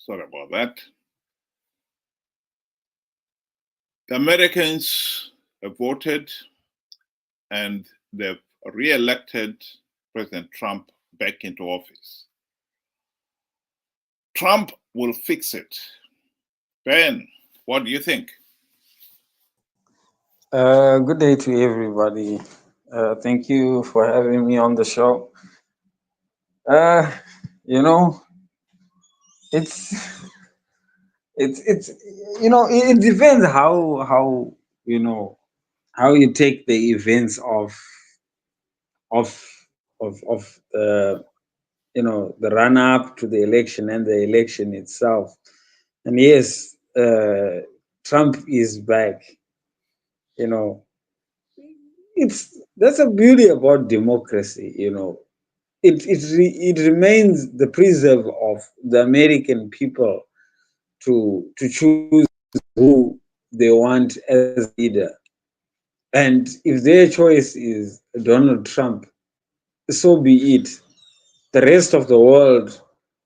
Sorry about that. The Americans have voted and they've re-elected President Trump back into office. Trump will fix it. Ben, what do you think? Good day to everybody. Thank you for having me on the show. Uh, you know, it's it's it depends how you know how you take the events of of the run up to the election and the election itself. And yes, Trump is back. You know, it's that's a beauty about democracy. It remains the preserve of the American people to choose who they want as a leader. And if their choice is Donald Trump, so be it. The rest of the world,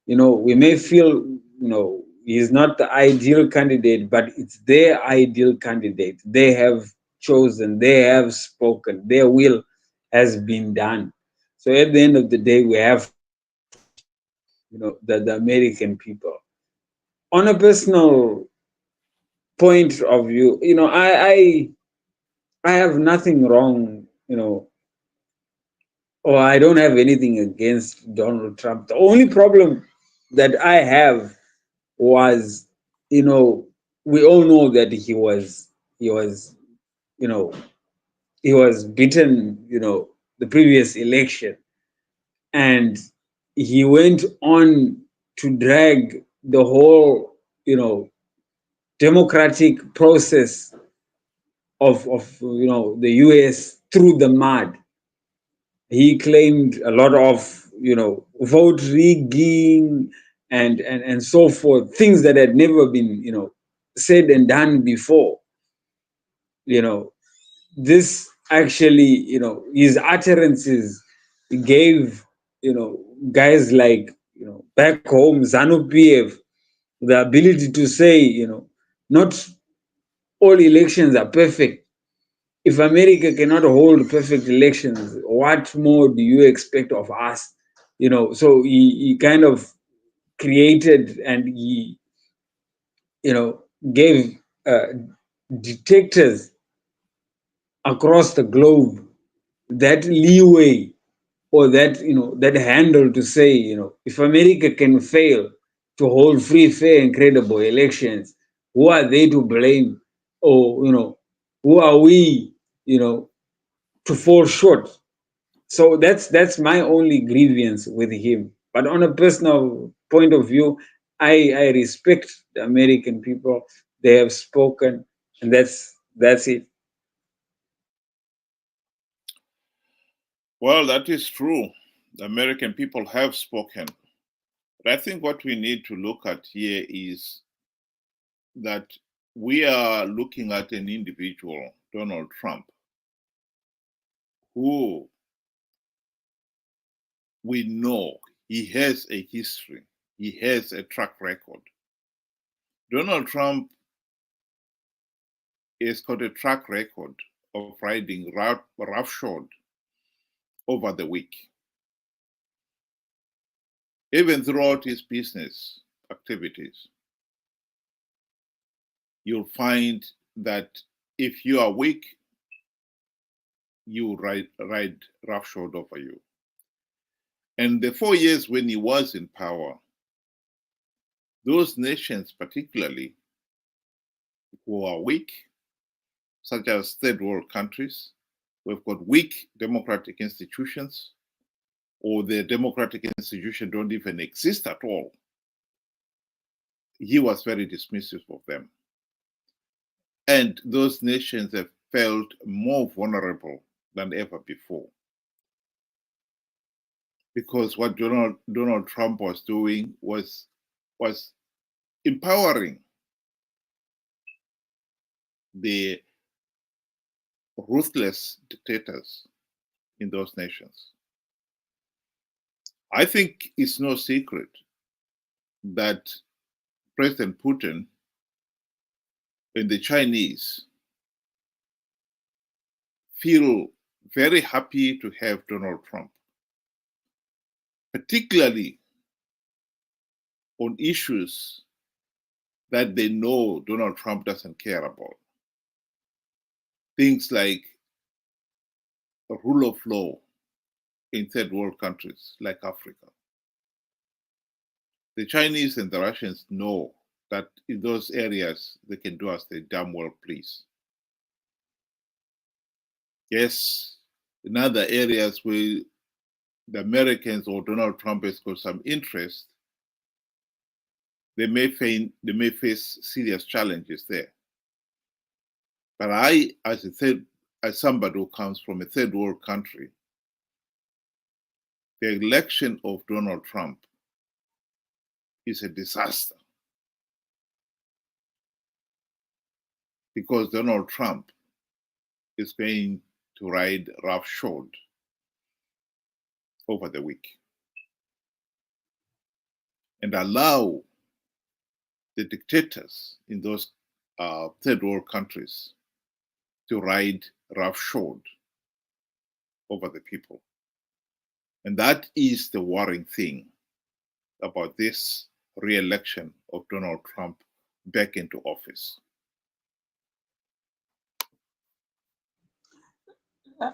we may feel, he's not the ideal candidate, but it's their ideal candidate. They have chosen, they have spoken, their will has been done. So at the end of the day, we have to trust, the American people. On a personal point of view, I have nothing wrong, or I don't have anything against Donald Trump. The only problem that I have was, we all know that he was, you know, he was beaten, the previous election, and he went on to drag the whole, democratic process of the US through the mud. He claimed a lot of vote rigging and so forth, things that had never been said and done before. you know this actually, his utterances gave guys like back home ZANU PF the ability to say, not all elections are perfect. If America cannot hold perfect elections, what more do you expect of us? So he kind of created, and he, gave dictators across the globe that leeway, or that handle to say, if America can fail to hold free, fair, and credible elections, who are they to blame? Or who are we, to fall short? So that's my only grievance with him. But on a personal point of view, I respect the American people. They have spoken, and that's it. Well, that is true. The American people have spoken. But I think what we need to look at here is that we are looking at an individual, Donald Trump, who we know he has a history, he has a track record. Donald Trump has got a track record of riding roughshod over the week. Even throughout his business activities, you'll find that if you are weak, you ride roughshod over you. And the 4 years when he was in power, those nations, particularly who are weak, such as third world countries, who have got weak democratic institutions, or their democratic institutions don't even exist at all, he was very dismissive of them. And those nations have felt more vulnerable than ever before. Because what Donald Trump was doing was empowering the ruthless dictators in those nations. I think it's no secret that President Putin and the Chinese feel very happy to have Donald Trump, particularly on issues that they know Donald Trump doesn't care about. Things like the rule of law in third world countries like Africa. The Chinese and the Russians know that in those areas they can do as they damn well please. Yes, in other areas where the Americans or Donald Trump has got some interest, they may face serious challenges there. But I, as somebody who comes from a third world country, the election of Donald Trump is a disaster, because Donald Trump is going to ride roughshod over the week and allow the dictators in those third world countries to ride roughshod over the people. And that is the worrying thing about this re-election of Donald Trump back into office.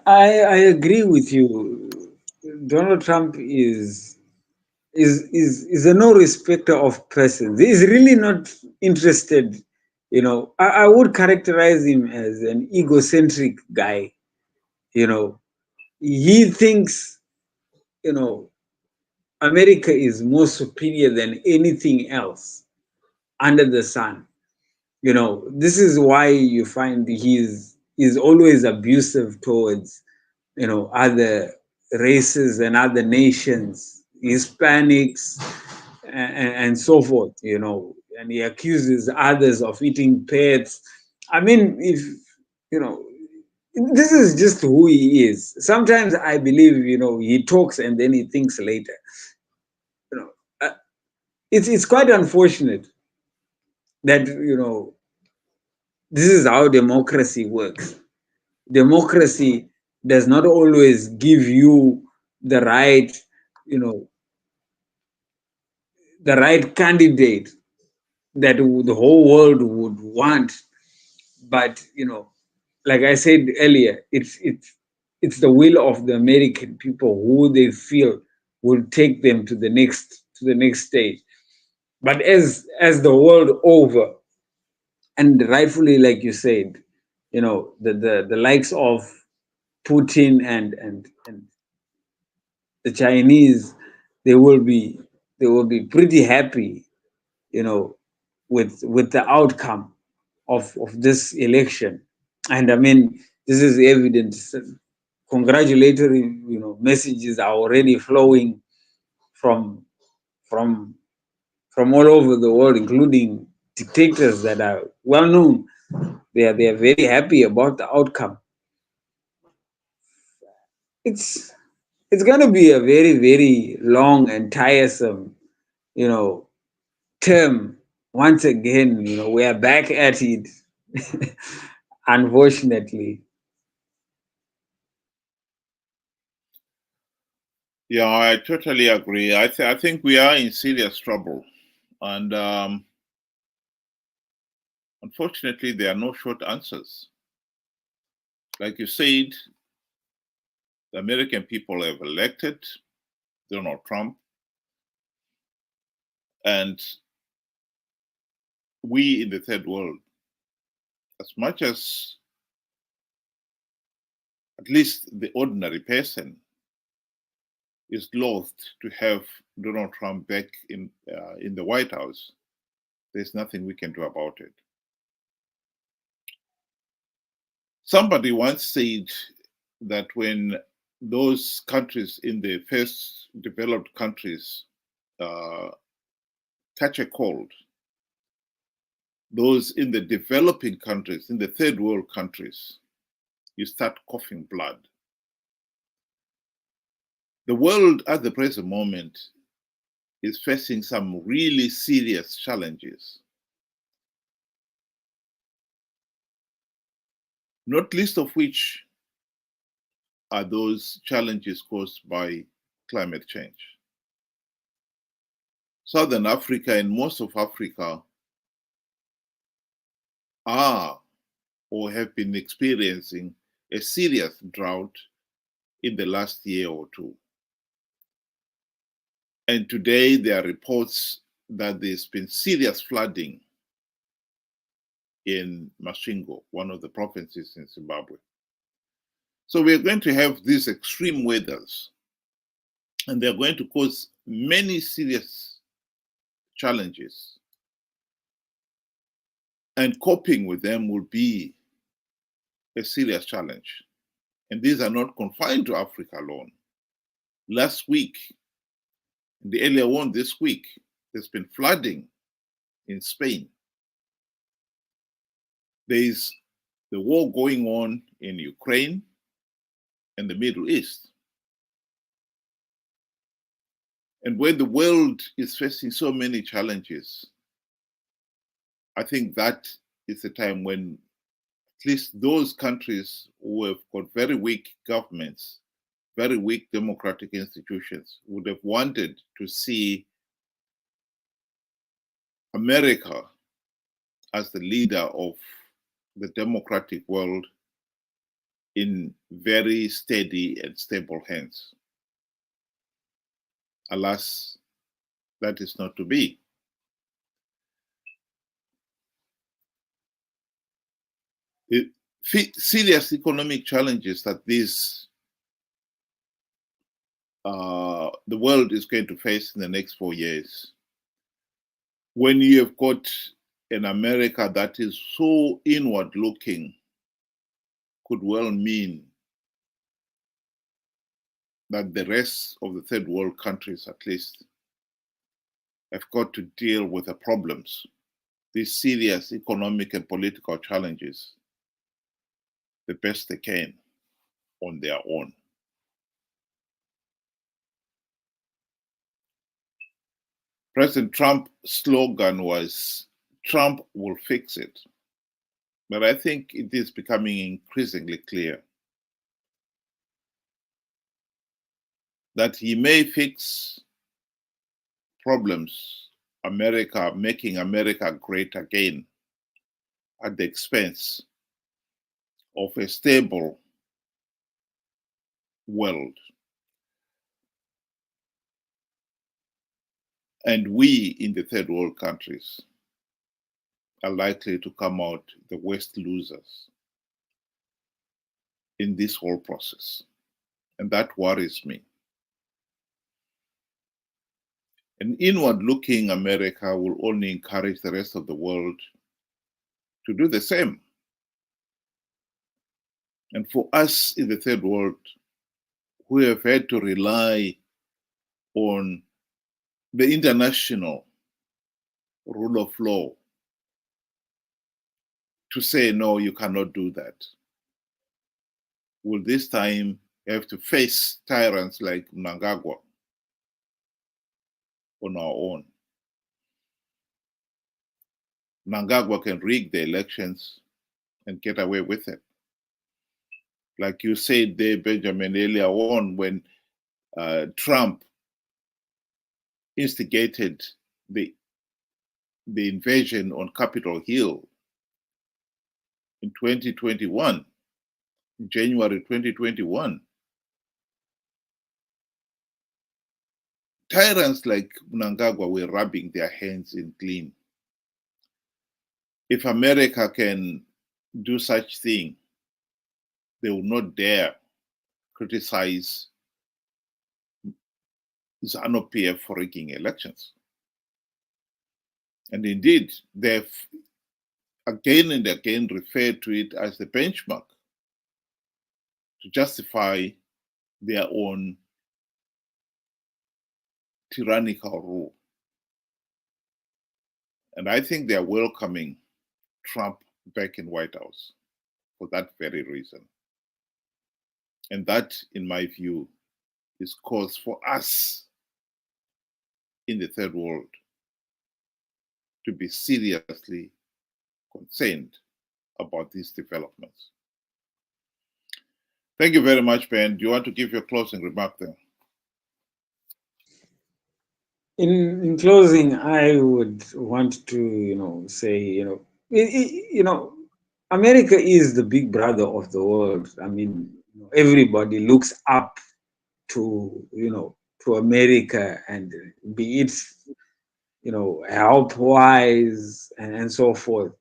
I agree with you. Donald Trump is a no respecter of persons. He's really not interested. I would characterize him as an egocentric guy. He thinks, America is more superior than anything else under the sun. This is why you find he's always abusive towards, other races and other nations, Hispanics, and so forth, and he accuses others of eating pets. I mean, if, this is just who he is. Sometimes I believe, he talks and then he thinks later. Uh, it's quite unfortunate that, this is how democracy works. Democracy does not always give you the right, the right candidate that the whole world would want. But like I said earlier, it's the will of the American people who they feel will take them to the next stage. But as the world over, and rightfully, like you said, the likes of Putin and the Chinese, they will be pretty happy, with the outcome of this election. And I mean, this is evident. Congratulatory, messages are already flowing from from from all over the world, including dictators that are well known. They are very happy about the outcome. It's it's going to be a very, very long and tiresome, you know, term. Once again, we are back at it, unfortunately. Yeah, I totally agree. I think we are in serious trouble. And unfortunately, there are no short answers. Like you said, the American people have elected Donald Trump. And we in the third world, as much as at least the ordinary person is loath to have Donald Trump back in the White House, there's nothing we can do about it. Somebody once said that when those countries in the first developed countries catch a cold, those in the developing countries, in the third world countries, you start coughing blood. The world at the present moment is facing some really serious challenges, not least of which are those challenges caused by climate change. Southern Africa and most of Africa are or have been experiencing a serious drought in the last year or two. And today there are reports that there's been serious flooding in Masvingo, one of the provinces in Zimbabwe. So we're going to have these extreme weathers, and they're going to cause many serious challenges. And coping with them will be a serious challenge. And these are not confined to Africa alone. Last week, the earlier one this week, there's been flooding in Spain. There is the war going on in Ukraine and the Middle East. And when the world is facing so many challenges, I think that is the time when at least those countries who have got very weak governments, very weak democratic institutions, would have wanted to see America as the leader of the democratic world in very steady and stable hands. Alas, that is not to be. The serious economic challenges that the world is going to face in the next 4 years, when you have got an America that is so inward looking, could well mean that the rest of the third world countries, at least, have got to deal with the problems, these serious economic and political challenges, the best they can on their own. President Trump's slogan was, "Trump will fix it." But I think it is becoming increasingly clear that he may fix problems, making America great again, at the expense of a stable world. And we in the third world countries are likely to come out the worst losers in this whole process. And that worries me. An inward looking America will only encourage the rest of the world to do the same. And for us in the third world, who have had to rely on the international rule of law to say, no, you cannot do that, will this time have to face tyrants like Mnangagwa on our own? Mnangagwa can rig the elections and get away with it. Like you said there, Benjamin, earlier on, when Trump instigated the invasion on Capitol Hill in 2021, January 2021, tyrants like Mnangagwa were rubbing their hands in glee. If America can do such thing, they will not dare criticize ZANU-PF for rigging elections. And indeed, they've again and again referred to it as the benchmark to justify their own tyrannical rule. And I think they are welcoming Trump back in White House for that very reason. And that, in my view, is cause for us in the third world to be seriously concerned about these developments. Thank you very much, Ben. Do you want to give your closing remark there? In closing, I would want to, say, America is the big brother of the world. I mean, everybody looks up to America, and be it, health-wise and so forth.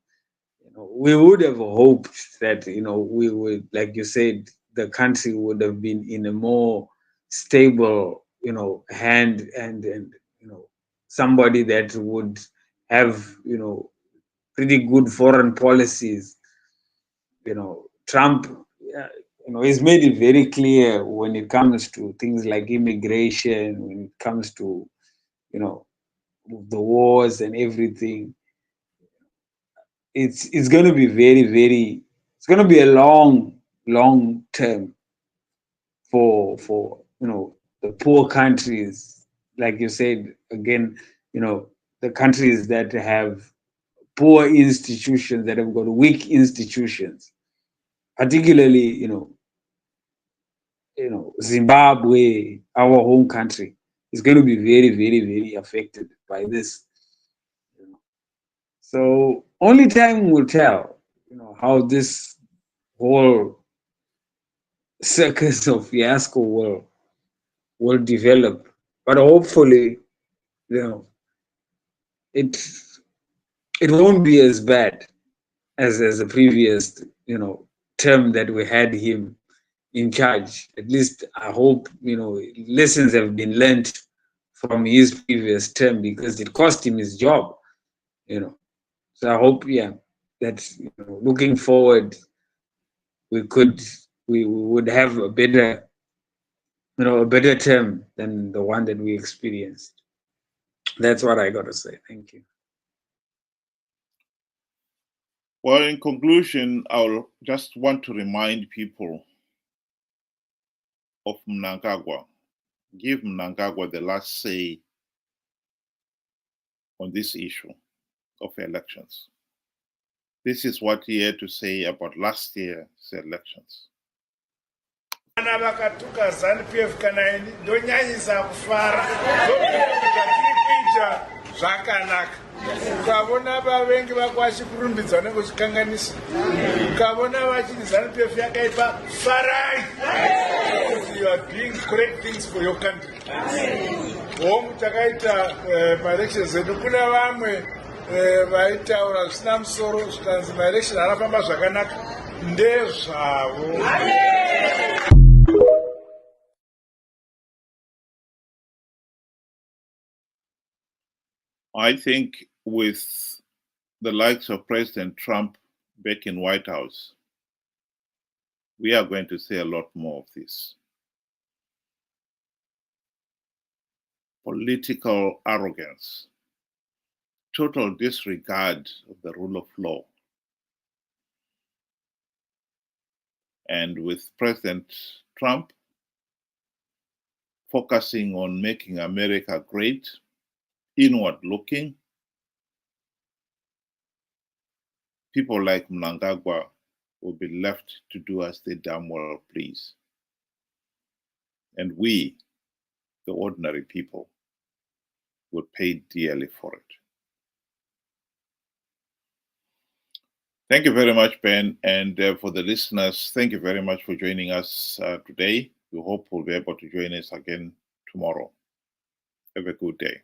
We would have hoped that, we would, like you said, the country would have been in a more stable, hand, and somebody that would have, pretty good foreign policies. Trump, he's made it very clear when it comes to things like immigration, when it comes to, the wars and everything. It's going to be it's going to be a long term for the poor countries, like you said again, the countries that have poor institutions, that have got weak institutions, particularly Zimbabwe, our home country, is going to be very affected by this. So only time will tell, how this whole circus of fiasco will develop. But hopefully, it it won't be as bad as the previous, term that we had him in charge. At least I hope, lessons have been learned from his previous term, because it cost him his job. So I hope, that looking forward, we would have a better term than the one that we experienced. That's what I got to say. Thank you. Well, in conclusion, I'll just want to remind people of Mnangagwa. Give Mnangagwa the last say on this issue of elections. This is what he had to say about last year's elections. Vana vakatuka ZANU-PF kana ini ndonyanyisa kufara kuita zvakanaka. Ukavona vavengi vako vachikurumbidza nekuchikanganisa, ukavona vachiti ZANU-PF yakaipa, farai. You are doing great things for your country. Homu takaita maelections edu, kuna vamwe vaitaura zvisina musoro zvikanzi maelections arafamba zvakanaka, ndezvavo. I think with the likes of President Trump back in White House, we are going to see a lot more of this. Political arrogance, total disregard of the rule of law. And with President Trump focusing on making America great, inward looking, people like Mnangagwa will be left to do as they damn well please. And we, the ordinary people, will pay dearly for it. Thank you very much, Ben. And for the listeners, thank you very much for joining us today. We hope we'll be able to join us again tomorrow. Have a good day.